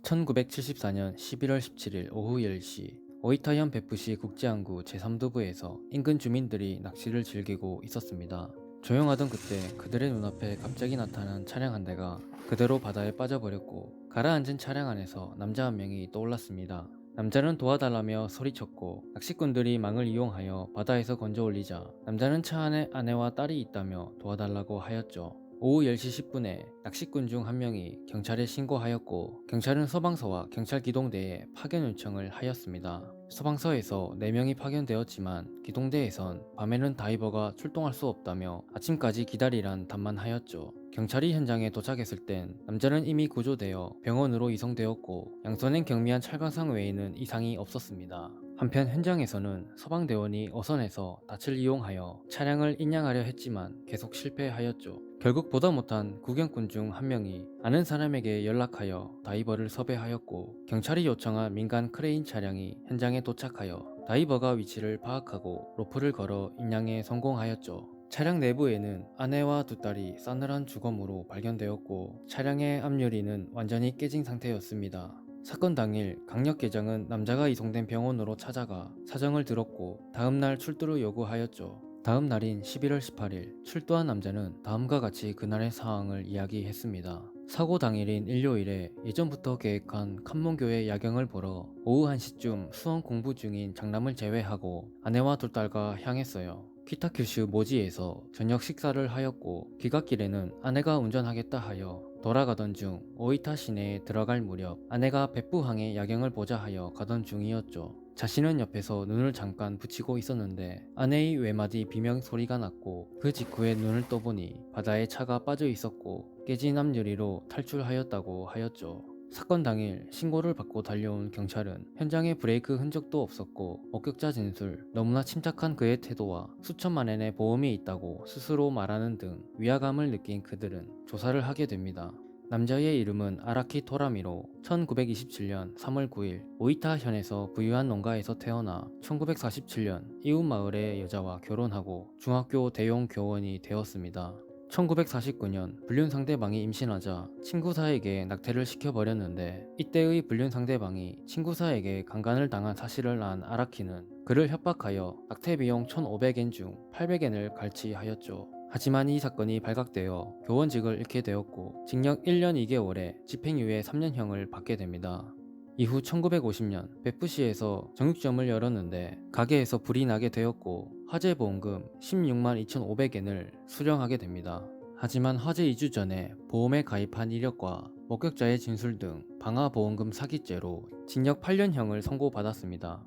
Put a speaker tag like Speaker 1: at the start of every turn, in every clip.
Speaker 1: 1974년 11월 17일 오후 10시 오이타현 베푸시 국제항구 제3도부에서 인근 주민들이 낚시를 즐기고 있었습니다. 조용하던 그때 그들의 눈앞에 갑자기 나타난 차량 한 대가 그대로 바다에 빠져버렸고, 가라앉은 차량 안에서 남자 한 명이 떠올랐습니다. 남자는 도와달라며 소리쳤고, 낚시꾼들이 망을 이용하여 바다에서 건져 올리자 남자는 차 안에 아내와 딸이 있다며 도와달라고 하였죠. 오후 10시 10분에 낚시꾼 중 한 명이 경찰에 신고하였고, 경찰은 소방서와 경찰 기동대에 파견 요청을 하였습니다. 소방서에서 4명이 파견되었지만 기동대에선 밤에는 다이버가 출동할 수 없다며 아침까지 기다리란 답만하였죠. 경찰이 현장에 도착했을 땐 남자는 이미 구조되어 병원으로 이송되었고, 양손엔 경미한 찰광상 외에는 이상이 없었습니다. 한편 현장에서는 소방대원이 어선에서 닻을 이용하여 차량을 인양하려 했지만 계속 실패하였죠. 결국 보다 못한 구경꾼 중 한 명이 아는 사람에게 연락하여 다이버를 섭외하였고, 경찰이 요청한 민간 크레인 차량이 현장에 도착하여 다이버가 위치를 파악하고 로프를 걸어 인양에 성공하였죠. 차량 내부에는 아내와 두 딸이 싸늘한 주검으로 발견되었고, 차량의 앞유리는 완전히 깨진 상태였습니다. 사건 당일 강력계장은 남자가 이송된 병원으로 찾아가 사정을 들었고, 다음날 출두를 요구하였죠. 다음 날인 11월 18일 출두한 남자는 다음과 같이 그날의 상황을 이야기했습니다. 사고 당일인 일요일에 예전부터 계획한 칸몬교의 야경을 보러 오후 1시쯤 수험 공부 중인 장남을 제외하고 아내와 두 딸과 향했어요. 키타큐슈 모지에서 저녁 식사를 하였고, 귀갓길에는 아내가 운전하겠다 하여 돌아가던 중 오이타 시내에 들어갈 무렵 아내가 백부항의 야경을 보자 하여 가던 중이었죠. 자신은 옆에서 눈을 잠깐 붙이고 있었는데 아내의 외마디 비명 소리가 났고, 그 직후에 눈을 떠보니 바다에 차가 빠져 있었고 깨진 앞유리로 탈출하였다고 하였죠. 사건 당일 신고를 받고 달려온 경찰은 현장에 브레이크 흔적도 없었고, 목격자 진술, 너무나 침착한 그의 태도와 수천만 엔의 보험이 있다고 스스로 말하는 등 위화감을 느낀 그들은 조사를 하게 됩니다. 남자의 이름은 아라키 토라미로 1927년 3월 9일 오이타현에서 부유한 농가에서 태어나 1947년 이웃 마을의 여자와 결혼하고 중학교 대용 교원이 되었습니다. 1949년 불륜 상대방이 임신하자 친구사에게 낙태를 시켜버렸는데, 이때의 불륜 상대방이 친구사에게 강간을 당한 사실을 안 아라키는 그를 협박하여 낙태 비용 1,500엔 중 800엔을 갈취하였죠. 하지만 이 사건이 발각되어 교원직을 잃게 되었고, 징역 1년 2개월에 집행유예 3년형을 받게 됩니다. 이후 1950년 베푸시에서 정육점을 열었는데 가게에서 불이 나게 되었고, 화재보험금 16만 2,500엔을 수령하게 됩니다. 하지만 화재 2주 전에 보험에 가입한 이력과 목격자의 진술 등 방화보험금 사기죄로 징역 8년형을 선고받았습니다.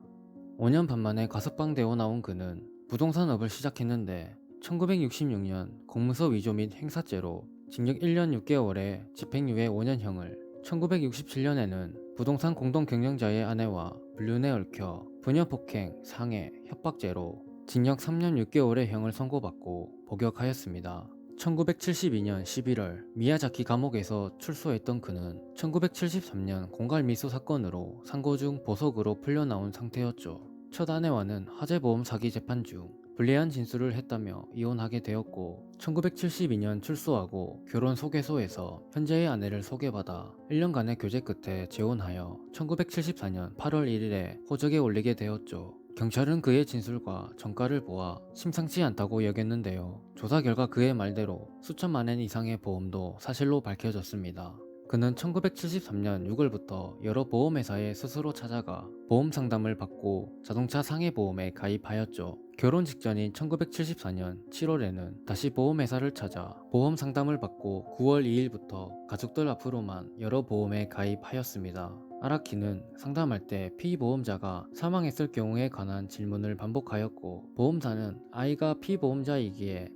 Speaker 1: 5년 반 만에 가석방되어 나온 그는 부동산업을 시작했는데 1966년 공문서 위조 및 행사죄로 징역 1년 6개월에 집행유예 5년형을, 1967년에는 부동산 공동경영자의 아내와 불륜에 얽혀 부녀폭행, 상해, 협박죄로 징역 3년 6개월의 형을 선고받고 복역하였습니다. 1972년 11월 미야자키 감옥에서 출소했던 그는 1973년 공갈미수 사건으로 상고 중 보석으로 풀려나온 상태였죠. 첫 아내와는 화재보험 사기 재판 중 불리한 진술을 했다며 이혼하게 되었고, 1972년 출소하고 결혼 소개소에서 현재의 아내를 소개받아 1년간의 교제 끝에 재혼하여 1974년 8월 1일에 호적에 올리게 되었죠. 경찰은 그의 진술과 전과를 보아 심상치 않다고 여겼는데요. 조사 결과 그의 말대로 수천만 엔 이상의 보험도 사실로 밝혀졌습니다. 그는 1973년 6월부터 여러 보험회사에 스스로 찾아가 보험 상담을 받고 자동차 상해보험에 가입하였죠. 결혼 직전인 1974년 7월에는 다시 보험회사를 찾아 보험 상담을 받고 9월 2일부터 가족들 앞으로만 여러 보험에 가입하였습니다. 아라키는 상담할 때 피보험자가 사망했을 경우에 관한 질문을 반복하였고, 보험사는 아이가 피보험자이기에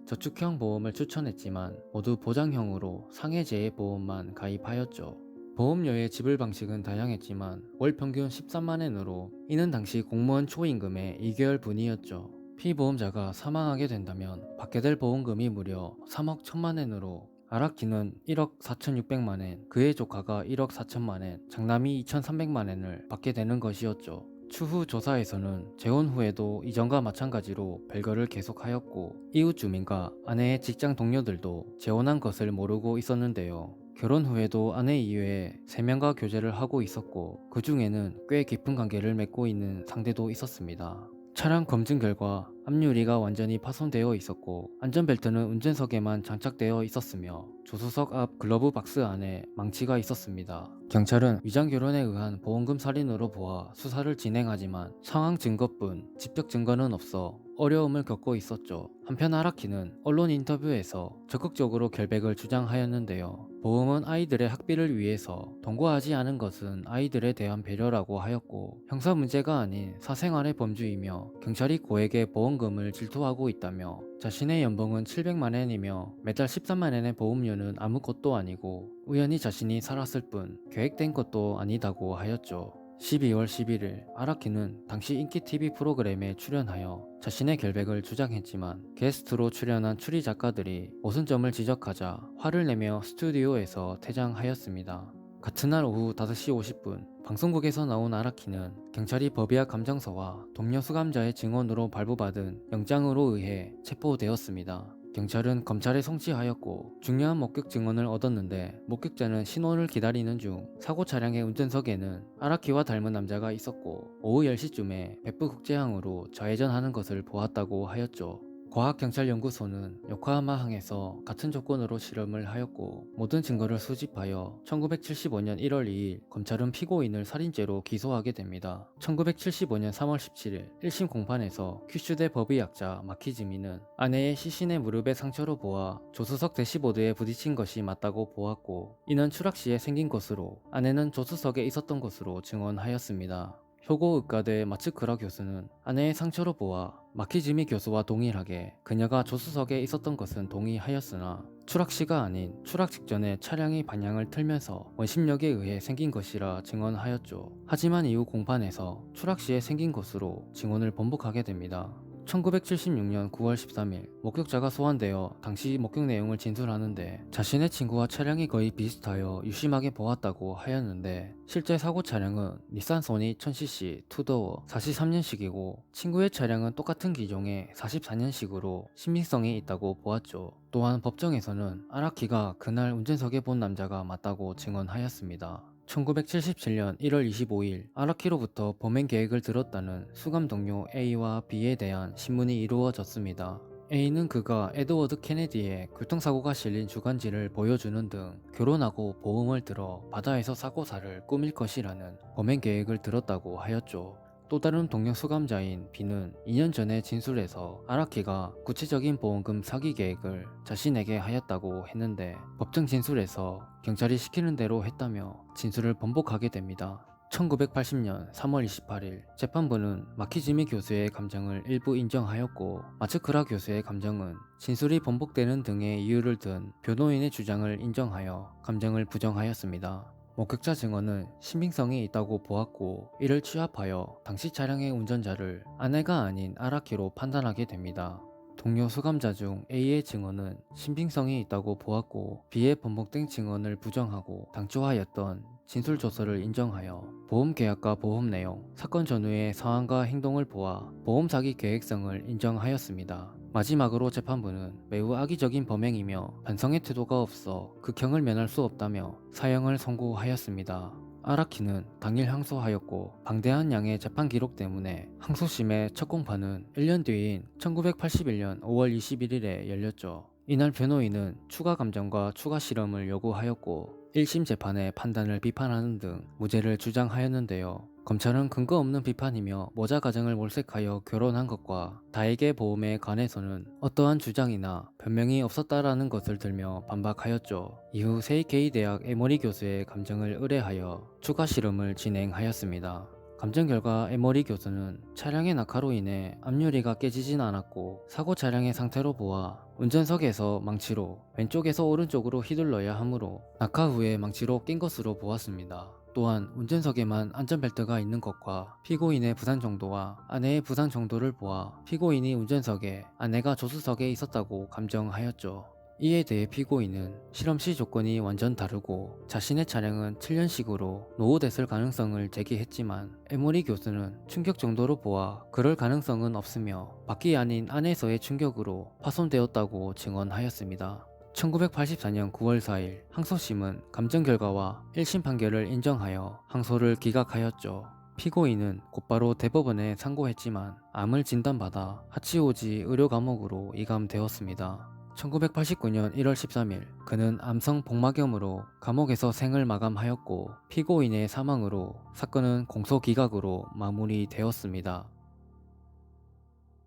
Speaker 1: 저축형 보험을 추천했지만 모두 보장형으로 상해재해 보험만 가입하였죠. 보험료의 지불 방식은 다양했지만 월 평균 13만엔으로, 이는 당시 공무원 초임금의 2개월 분이었죠. 피보험자가 사망하게 된다면 받게 될 보험금이 무려 3억 1천만엔으로, 아라키는 1억 4,600만엔, 그의 조카가 1억 4천만엔, 장남이 2,300만엔을 받게 되는 것이었죠. 추후 조사에서는 재혼 후에도 이전과 마찬가지로 별거를 계속하였고, 이웃 주민과 아내의 직장 동료들도 재혼한 것을 모르고 있었는데요. 결혼 후에도 아내 이외에 3명과 교제를 하고 있었고 그 중에는 꽤 깊은 관계를 맺고 있는 상대도 있었습니다. 차량 검증 결과 앞유리가 완전히 파손되어 있었고 안전벨트는 운전석에만 장착되어 있었으며 조수석 앞 글러브 박스 안에 망치가 있었습니다. 경찰은 위장 결혼에 의한 보험금 살인으로 보아 수사를 진행하지만 상황 증거뿐 직접 증거는 없어 어려움을 겪고 있었죠. 한편 아라키는 언론 인터뷰에서 적극적으로 결백을 주장하였는데요. 보험은 아이들의 학비를 위해서 동거하지 않은 것은 아이들에 대한 배려라고 하였고 형사 문제가 아닌 사생활의 범주이며 경찰이 고액의 보험금을 질투하고 있다며 자신의 연봉은 700만 엔이며 매달 13만 엔의 보험료는 아무것도 아니고 우연히 자신이 살았을 뿐 계획된 것도 아니다고 하였죠. 12월 11일 아라키는 당시 인기 TV 프로그램에 출연하여 자신의 결백을 주장했지만 게스트로 출연한 추리 작가들이 모순점을 지적하자 화를 내며 스튜디오에서 퇴장하였습니다. 같은 날 오후 5시 50분 방송국에서 나온 아라키는 경찰이 법의학 감정서와 동료 수감자의 증언으로 발부받은 영장으로 의해 체포되었습니다. 경찰은 검찰에 송치하였고 중요한 목격 증언을 얻었는데 목격자는 신호를 기다리는 중 사고 차량의 운전석에는 아라키와 닮은 남자가 있었고 오후 10시쯤에 베프국제항으로 좌회전하는 것을 보았다고 하였죠. 과학경찰연구소는 요코하마항에서 같은 조건으로 실험을 하였고 모든 증거를 수집하여 1975년 1월 2일 검찰은 피고인을 살인죄로 기소하게 됩니다. 1975년 3월 17일 1심 공판에서 큐슈대 법의학자 마키즈미는 아내의 시신의 무릎의 상처로 보아 조수석 대시보드에 부딪힌 것이 맞다고 보았고 이는 추락 시에 생긴 것으로 아내는 조수석에 있었던 것으로 증언하였습니다. 효고의과대 마츠쿠라 교수는 아내의 상처로 보아 마키즈미 교수와 동일하게 그녀가 조수석에 있었던 것은 동의하였으나 추락 시가 아닌 추락 직전에 차량이 방향을 틀면서 원심력에 의해 생긴 것이라 증언하였죠. 하지만 이후 공판에서 추락 시에 생긴 것으로 증언을 번복하게 됩니다. 1976년 9월 13일 목격자가 소환되어 당시 목격 내용을 진술하는데 자신의 친구와 차량이 거의 비슷하여 유심하게 보았다고 하였는데 실제 사고 차량은 닛산 소니 1000cc 투도어 43년식이고 친구의 차량은 똑같은 기종의 44년식으로 신빙성이 있다고 보았죠. 또한 법정에서는 아라키가 그날 운전석에 본 남자가 맞다고 증언하였습니다. 1977년 1월 25일 아라키로부터 범행 계획을 들었다는 수감 동료 A와 B에 대한 신문이 이루어졌습니다. A는 그가 에드워드 케네디의 교통사고가 실린 주간지를 보여주는 등 결혼하고 보험을 들어 바다에서 사고사를 꾸밀 것이라는 범행 계획을 들었다고 하였죠. 또 다른 동료 수감자인 B는 2년 전에 진술해서 아라키가 구체적인 보험금 사기 계획을 자신에게 하였다고 했는데 법정 진술에서 경찰이 시키는 대로 했다며 진술을 번복하게 됩니다. 1980년 3월 28일 재판부는 마키지미 교수의 감정을 일부 인정하였고 마츠쿠라 교수의 감정은 진술이 번복되는 등의 이유를 든 변호인의 주장을 인정하여 감정을 부정하였습니다. 목격자 증언은 신빙성이 있다고 보았고 이를 취합하여 당시 차량의 운전자를 아내가 아닌 아라키로 판단하게 됩니다. 동료 수감자 중 A의 증언은 신빙성이 있다고 보았고 B의 번복된 증언을 부정하고 당초하였던 진술 조서를 인정하여 보험 계약과 보험 내용, 사건 전후의 상황과 행동을 보아 보험 사기 계획성을 인정하였습니다. 마지막으로 재판부는 매우 악의적인 범행이며 반성의 태도가 없어 극형을 면할 수 없다며 사형을 선고하였습니다. 아라키는 당일 항소하였고 방대한 양의 재판 기록 때문에 항소심의 첫 공판은 1년 뒤인 1981년 5월 21일에 열렸죠. 이날 변호인은 추가 감정과 추가 실험을 요구하였고 1심 재판의 판단을 비판하는 등 무죄를 주장하였는데요. 검찰은 근거 없는 비판이며 모자 가정을 몰색하여 결혼한 것과 다에게 보험에 관해서는 어떠한 주장이나 변명이 없었다라는 것을 들며 반박하였죠. 이후 세이케이 대학 에모리 교수의 감정을 의뢰하여 추가 실험을 진행하였습니다. 감정 결과 에머리 교수는 차량의 낙하로 인해 앞유리가 깨지진 않았고 사고 차량의 상태로 보아 운전석에서 망치로 왼쪽에서 오른쪽으로 휘둘러야 하므로 낙하 후에 망치로 낀 것으로 보았습니다. 또한 운전석에만 안전벨트가 있는 것과 피고인의 부상 정도와 아내의 부상 정도를 보아 피고인이 운전석에 아내가 조수석에 있었다고 감정하였죠. 이에 대해 피고인은 실험시 조건이 완전 다르고 자신의 차량은 7년식으로 노후됐을 가능성을 제기했지만 에모리 교수는 충격 정도로 보아 그럴 가능성은 없으며 밖이 아닌 안에서의 충격으로 파손되었다고 증언하였습니다. 1984년 9월 4일 항소심은 감정 결과와 1심 판결을 인정하여 항소를 기각하였죠. 피고인은 곧바로 대법원에 상고했지만 암을 진단받아 하치오지 의료감옥으로 이감되었습니다. 1989년 1월 13일 그는 암성 복막염으로 감옥에서 생을 마감하였고 피고인의 사망으로 사건은 공소기각으로 마무리되었습니다.